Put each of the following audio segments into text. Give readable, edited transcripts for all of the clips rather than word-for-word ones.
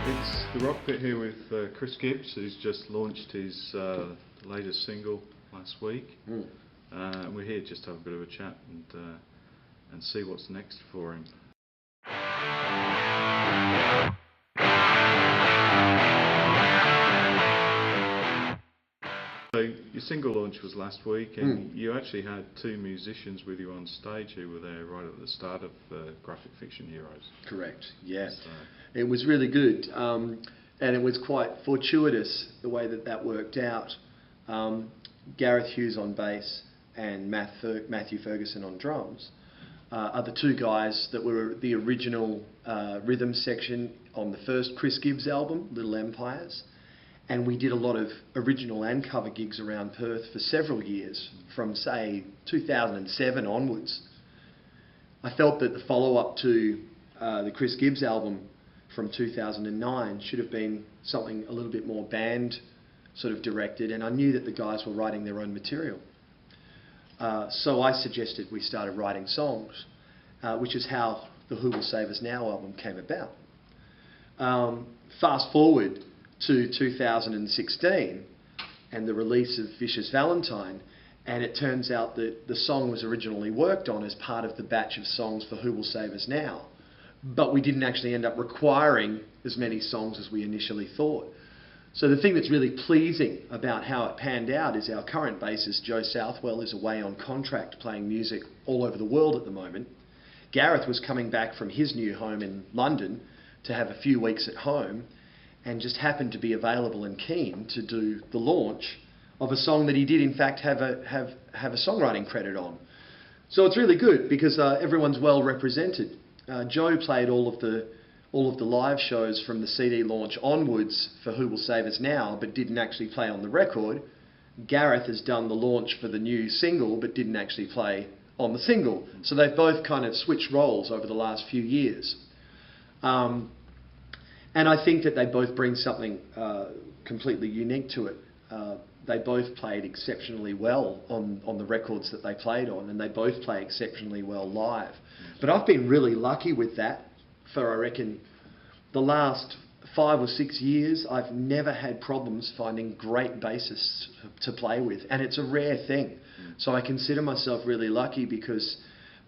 It's the Rockpit here with Chris Gibbs, who's just launched his latest single last week. We're here just to have a bit of a chat and see what's next for him. So your single launch was last week, and you actually had two musicians with you on stage who were there right at the start of Graphic Fiction Heroes. Correct, yeah. So it was really good, and it was quite fortuitous the way that worked out. Gareth Hughes on bass and Matthew Ferguson on drums are the two guys that were the original rhythm section on the first Chris Gibbs album, Little Empires. And we did a lot of original and cover gigs around Perth for several years, from say 2007 onwards. I felt that the follow-up to the Chris Gibbs album from 2009 should have been something a little bit more band sort of directed, and I knew that the guys were writing their own material. So I suggested we started writing songs, which is how the Who Will Save Us Now album came about. Fast forward to 2016 and the release of Vicious Valentine, and it turns out that the song was originally worked on as part of the batch of songs for Who Will Save Us Now, but we didn't actually end up requiring as many songs as we initially thought. So the thing that's really pleasing about how it panned out is our current bassist Joe Southwell is away on contract playing music all over the world at the moment. Gareth was coming back from his new home in London to have a few weeks at home, and just happened to be available and keen to do the launch of a song that he did in fact have a songwriting credit on. So it's really good because everyone's well represented. Joe played all of the live shows from the CD launch onwards for Who Will Save Us Now, but didn't actually play on the record. Gareth has done the launch for the new single, but didn't actually play on the single. So they've both kind of switched roles over the last few years. And I think that they both bring something completely unique to it. They both played exceptionally well on the records that they played on, and they both play exceptionally well live. But I've been really lucky with that for, I reckon, the last 5 or 6 years. I've never had problems finding great bassists to play with, and it's a rare thing. So I consider myself really lucky because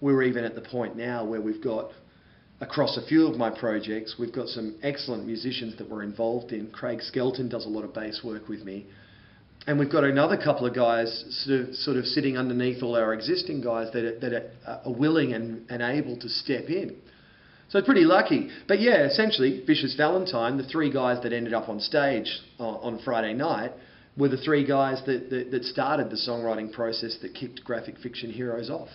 we're even at the point now where we've got, across a few of my projects, we've got some excellent musicians that we're involved in. Craig Skelton does a lot of bass work with me. And we've got another couple of guys sort of sitting underneath all our existing guys that are willing and able to step in. So pretty lucky. But yeah, essentially, Vicious Valentine, the 3 guys that ended up on stage on Friday night, were the 3 guys that started the songwriting process that kicked Graphic Fiction Heroes off.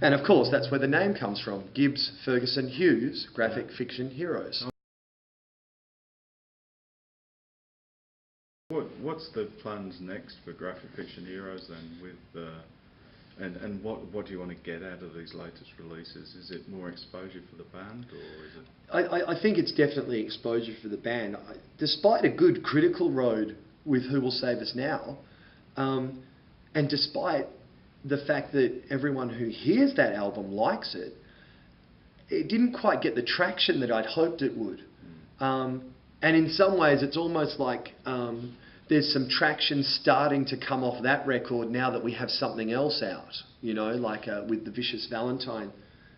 And of course, that's where the name comes from. Gibbs, Ferguson, Hughes, Graphic Fiction Heroes. What's the plans next for Graphic Fiction Heroes then? With and what do you want to get out of these latest releases? Is it more exposure for the band, or is it? I think it's definitely exposure for the band. Despite a good critical road with Who Will Save Us Now, and despite the fact that everyone who hears that album likes it, it didn't quite get the traction that I'd hoped it would. And in some ways, it's almost like there's some traction starting to come off that record now that we have something else out. You know, like with the Vicious Valentine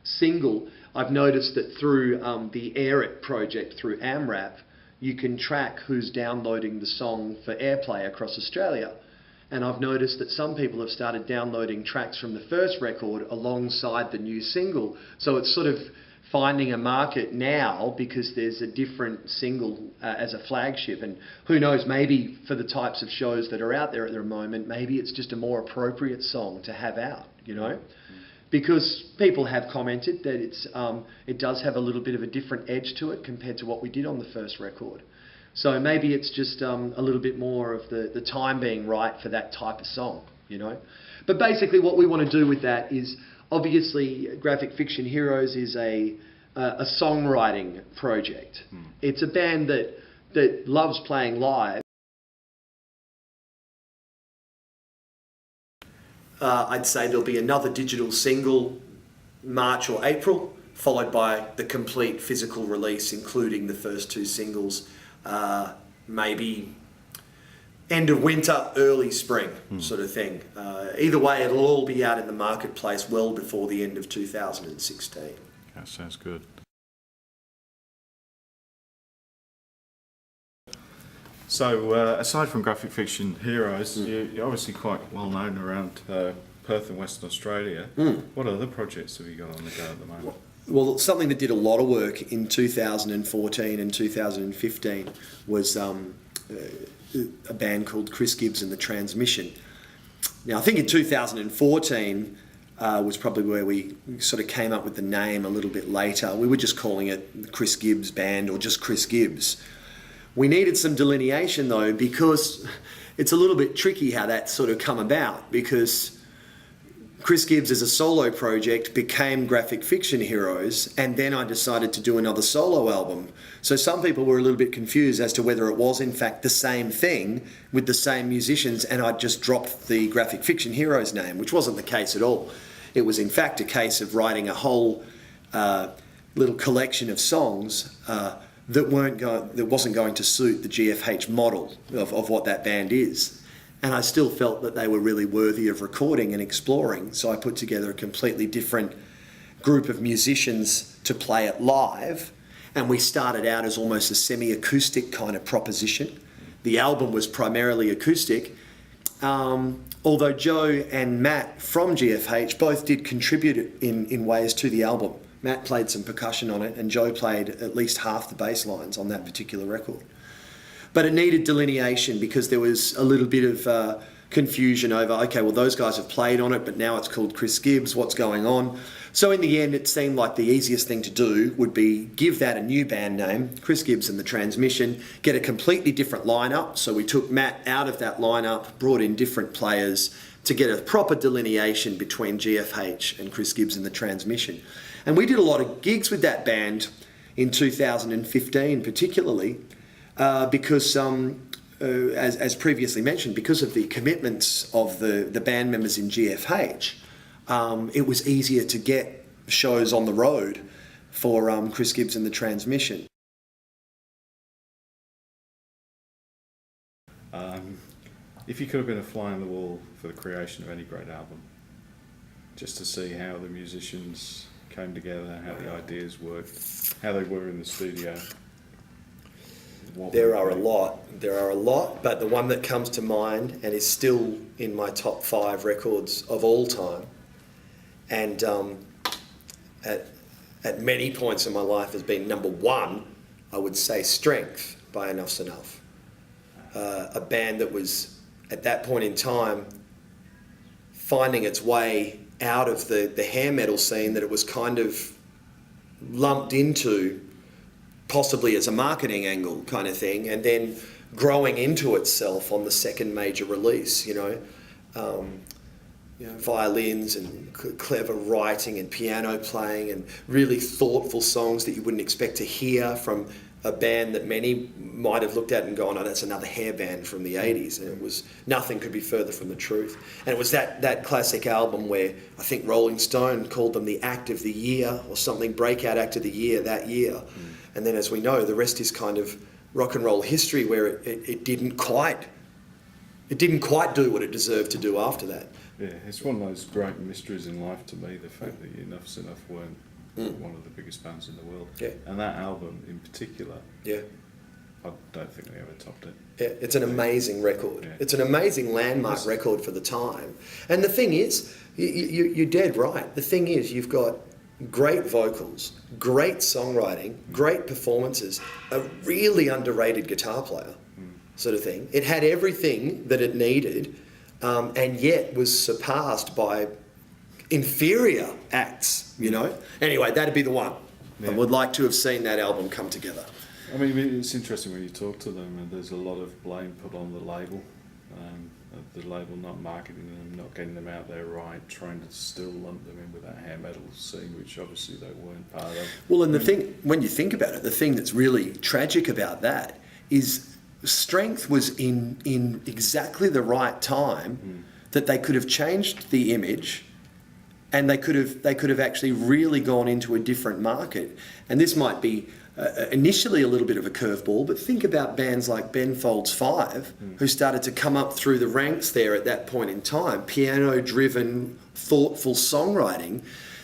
single, I've noticed that through the Air It project, through AMRAP, you can track who's downloading the song for airplay across Australia. And I've noticed that some people have started downloading tracks from the first record alongside the new single. So it's sort of finding a market now because there's a different single as a flagship. And who knows, maybe for the types of shows that are out there at the moment, maybe it's just a more appropriate song to have out, you know? Because people have commented that it does have a little bit of a different edge to it compared to what we did on the first record. So maybe it's just a little bit more of the time being right for that type of song, you know. But basically what we want to do with that is, obviously Graphic Fiction Heroes is a songwriting project. It's a band that loves playing live. I'd say there'll be another digital single March or April. followed by the complete physical release, including the first 2 singles, maybe end of winter, early spring sort of thing. Either way, it'll all be out in the marketplace well before the end of 2016. That sounds good. So, aside from graphic fiction heroes, you're obviously quite well known around Perth and Western Australia. What other projects have you got on the go at the moment? Well, something that did a lot of work in 2014 and 2015 was a band called Chris Gibbs and the Transmission. Now, I think in 2014 was probably where we sort of came up with the name a little bit later. We were just calling it the Chris Gibbs Band or just Chris Gibbs. We needed some delineation though, because it's a little bit tricky how that sort of come about, because Chris Gibbs as a solo project became Graphic Fiction Heroes, and then I decided to do another solo album. So some people were a little bit confused as to whether it was in fact the same thing with the same musicians, and I just dropped the Graphic Fiction Heroes name, which wasn't the case at all. It was in fact a case of writing a whole little collection of songs that wasn't going to suit the GFH model of what that band is. And I still felt that they were really worthy of recording and exploring, so I put together a completely different group of musicians to play it live, and we started out as almost a semi-acoustic kind of proposition. The album was primarily acoustic, although Joe and Matt from GFH both did contribute in ways to the album. Matt played some percussion on it, and Joe played at least half the bass lines on that particular record. But it needed delineation because there was a little bit of confusion over, okay, well, those guys have played on it, but now it's called Chris Gibbs, what's going on? So in the end, it seemed like the easiest thing to do would be give that a new band name, Chris Gibbs and the Transmission, get a completely different lineup. So we took Matt out of that lineup, brought in different players to get a proper delineation between GFH and Chris Gibbs and the Transmission. And we did a lot of gigs with that band in 2015 particularly, because, as previously mentioned, because of the commitments of the band members in GFH, it was easier to get shows on the road for Chris Gibbs and the Transmission. If you could have been a fly on the wall for the creation of any great album, just to see how the musicians came together, how the ideas worked, how they were in the studio. There are a lot, but the one that comes to mind and is still in my top 5 records of all time, and at many points in my life has been number 1, I would say Strength by Enough's Enough. A band that was, at that point in time, finding its way out of the hair metal scene that it was kind of lumped into, possibly as a marketing angle kind of thing, and then growing into itself on the second major release, violins and clever writing and piano playing and really thoughtful songs that you wouldn't expect to hear from a band that many might have looked at and gone, oh, that's another hair band from the 80s. And it was, nothing could be further from the truth. And it was that classic album where I think Rolling Stone called them the act of the year or something, breakout act of the year that year. And then, as we know, the rest is kind of rock and roll history, where it didn't quite do what it deserved to do after that. Yeah, it's one of those great mysteries in life to me, the fact that Enough's Enough weren't one of the biggest bands in the world. Yeah. And that album in particular, yeah, I don't think they ever topped it. Yeah, it's an amazing record. Yeah. It's an amazing landmark record for the time. And the thing is, you're dead right. The thing is, you've got great vocals, great songwriting, great performances, a really underrated guitar player sort of thing. It had everything that it needed, and yet was surpassed by inferior acts, Anyway, that'd be the one. Yeah. I would like to have seen that album come together. I mean, it's interesting when you talk to them, and there's a lot of blame put on the label. The label not marketing them, not getting them out there right, trying to still lump them in with that hair metal scene, which obviously they weren't part of. Well, and the thing, when you think about it, the thing that's really tragic about that is Strength was in exactly the right time that they could have changed the image and they could have actually really gone into a different market. And this might be initially a little bit of a curveball, but think about bands like Ben Folds 5, who started to come up through the ranks there at that point in time, piano-driven, thoughtful songwriting.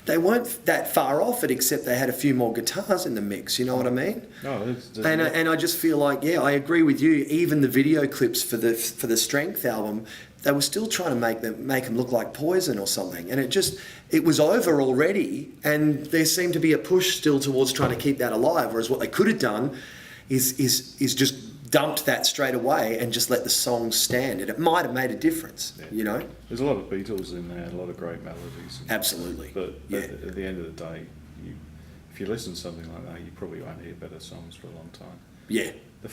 They weren't that far off it, except they had a few more guitars in the mix, you know what I mean? No, and I just feel like, yeah, I agree with you. Even the video clips for the Strength album, they were still trying to make them look like Poison or something, and it was over already, and there seemed to be a push still towards trying to keep that alive. Whereas what they could have done is just dumped that straight away and just let the song stand, and it might have made a difference. Yeah. You know, there's a lot of Beatles in there, a lot of great melodies. Absolutely. But yeah. at the end of the day, if you listen to something like that, you probably won't hear better songs for a long time. Yeah. The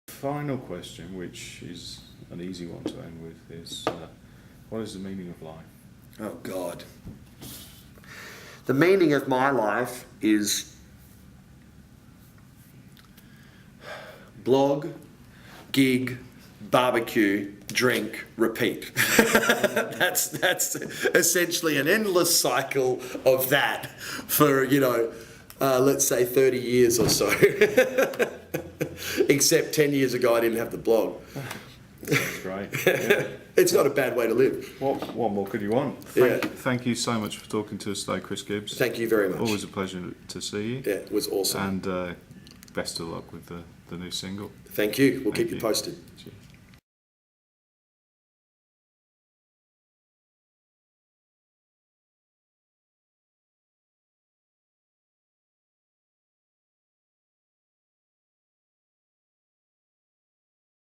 final question, which is an easy one to end with, is what is the meaning of life? Oh God. The meaning of my life is blog, gig, barbecue, drink, repeat. That's essentially an endless cycle of that for, let's say 30 years or so. Except 10 years ago I didn't have the blog. That's great. Yeah. It's not a bad way to live. What more could you want? Thank you so much for talking to us today, Chris Gibbs. Thank you very much. Always a pleasure to see you. Yeah, it was awesome. And best of luck with the new single. Thank you. We'll keep you posted. Cheers.